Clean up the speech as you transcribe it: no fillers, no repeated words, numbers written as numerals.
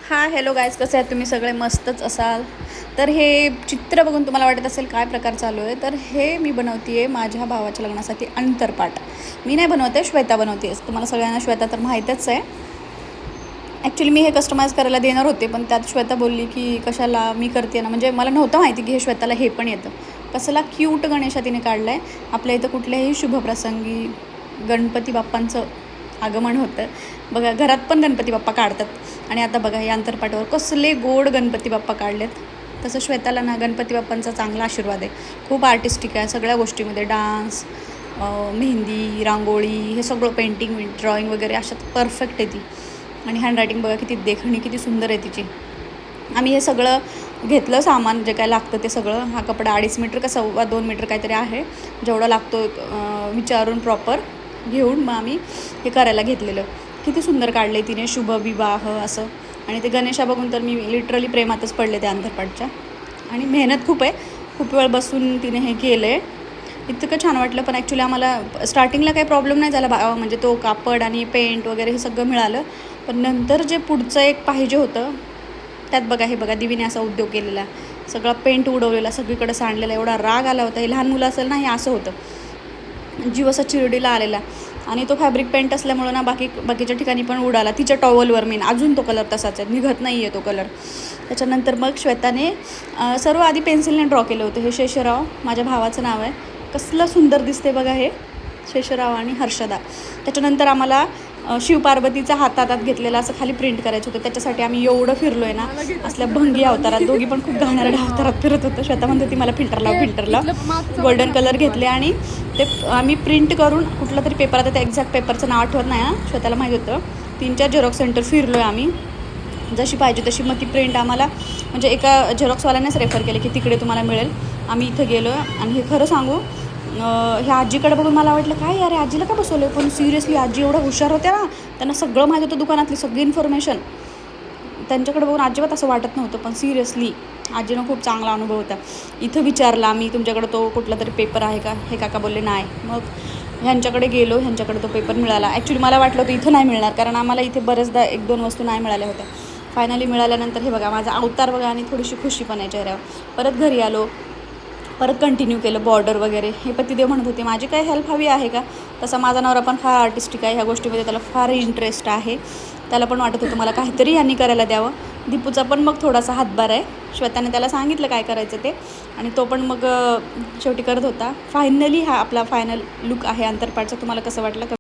Hi hello guys, कसे आहेत तुम्ही सगळे? मस्तच असाल तर हे चित्र बघून तुम्हाला वाटत असेल काय प्रकार चालू आहे. तर हे मी बनवते आहे माझ्या भावाच्या लग्नासाठी अंतरपाट. मी नाही बनवते, श्वेता बनवते. तुम्हाला सगळ्यांना श्वेता तर माहीतच आहे. ॲक्च्युली मी हे कस्टमाइज करायला देणार होते, पण त्यात श्वेता बोलली की कशाला मी करते ना, म्हणजे मला नव्हतं माहिती की हे श्वेताला हे पण येतं. कसला क्यूट गणेशा तिने काढला आहे. आपल्या इथं कुठल्याही शुभप्रसंगी गणपती बाप्पांचं आगमन होतं. बघा, घरात पण गणपती बाप्पा काढतात. आणि आता बघा, या अंतरपाटावर कसले गोड गणपती बाप्पा काढलेत. तसं श्वेताला ना गणपती बाप्पांचा चांगला आशीर्वाद आहे. खूप आर्टिस्टिक आहे सगळ्या गोष्टीमध्ये. डान्स, मेहंदी, रांगोळी, हे सगळं पेंटिंग, ड्रॉइंग वगैरे अशात परफेक्ट आहे ती. आणि हँडरायटिंग बघा किती देखणी, किती सुंदर आहे तिची. आम्ही हे सगळं घेतलं सामान, जे काय लागतं ते सगळं. हा कपडा 2.5 मीटर का 2.25 मीटर काहीतरी आहे, जेवढा लागतो विचारून प्रॉपर घेऊन मग आम्ही हे करायला घेतलेलं. किती सुंदर काढलं आहे तिने, शुभ विवाह असं. आणि ते गणेशा बघून तर मी लिटरली प्रेमातच पडले त्या अंतरपाटच्या. आणि मेहनत खूप आहे, खूप वेळ बसून तिने हे केलं आहे. इतकं छान वाटलं. पण ॲक्च्युली आम्हाला स्टार्टिंगला काही प्रॉब्लेम नाही झाला, म्हणजे तो कापड आणि पेंट वगैरे हे सगळं मिळालं. पण नंतर जे पुढचं एक पाहिजे होतं, त्यात बघा, हे बघा, दिवीने असा उद्योग केलेला, सगळा पेंट उडवलेला, सगळीकडे सांडलेला. एवढा राग आला होता. हे लहान मुलं असेल ना, हे असं होतं, जीव असा चिरडीला आलेला. आणि तो फॅब्रिक पेंट असल्यामुळं ना बाकीच्या ठिकाणी पण उडाला. तिच्या टॉवलवर मेन अजून तो कलर तसाच आहे, निघत नाही आहे तो कलर. त्याच्यानंतर मग श्वेताने सर्व आधी पेन्सिलने ड्रॉ केलं होतं. हे शेषराव माझ्या भावाचं नाव आहे. कसलं सुंदर दिसते बघा हे, शेषराव आणि हर्षदा. त्याच्यानंतर आम्हाला शिवपार्वतीचा हातात घेतलेला असं खाली प्रिंट करायचं होतं. त्याच्यासाठी आम्ही एवढं फिरलो आहे ना, असल्या भंगी अवतारात. दोघी पण खूप घाणेरड्या अवतारात फिरत होतं. श्वेता म्हणते ती मला फिल्टरला गोल्डन कलर घेतले आणि ते आम्ही प्रिंट करून कुठला तरी पेपर, आता त्या एक्झॅक्ट पेपरचं नाव आठवत नाही. श्वेताला माहीत होतं. 3-4 झेरॉक्स सेंटर फिरलो आहे आम्ही, जशी पाहिजे तशी. मग ती प्रिंट आम्हाला म्हणजे एका झेरॉक्सवाल्यानेच रेफर केले की तिकडे तुम्हाला मिळेल. आम्ही इथं गेलो आणि हे खरं सांगू, ह्या आजीकडे बघून मला वाटलं काय यार, आजीला का बसवलं. पण सिरियसली आजी एवढं हुशार होत्या ना, त्यांना सगळं माहीत होतं, दुकानातली सगळी इन्फॉर्मेशन. त्यांच्याकडे बघून अजिबात असं वाटत नव्हतं. पण सिरियसली आजीनं खूप चांगला अनुभव होता. इथं विचारला आम्ही, तुमच्याकडे तो कुठला तरी पेपर आहे का? हे काका बोलले नाही. मग ह्यांच्याकडे गेलो, ह्यांच्याकडे तो पेपर मिळाला. ॲक्च्युली मला वाटलं होतं इथं नाही मिळणार, कारण आम्हाला इथे बरेचदा 1-2 वस्तू नाही मिळाल्या होत्या. फायनली मिळाल्यानंतर हे बघा, माझा अवतार बघा, आणि थोडीशी खुशी पण आहे चेहऱ्यावर. परत घरी आलो, परत कंटिन्यू केलं बॉर्डर वगैरे. हे पतिदेव म्हणत होते माझी काय हेल्प हवी आहे का? तसा माझा नवरा पण फार आर्टिस्टिक आहे, ह्या गोष्टीमध्ये त्याला फार इंटरेस्ट आहे. त्याला पण वाटत होतं मला काहीतरी यांनी करायला द्यावं. दीपूचा पण मग थोडासा हातभार आहे. श्वेताने त्याला सांगितलं काय करायचं ते, आणि तो पण मग शेवटी करत होता. फायनली हा आपला फायनल लुक आहे अंतरपाटचा. तुम्हाला कसं वाटलं?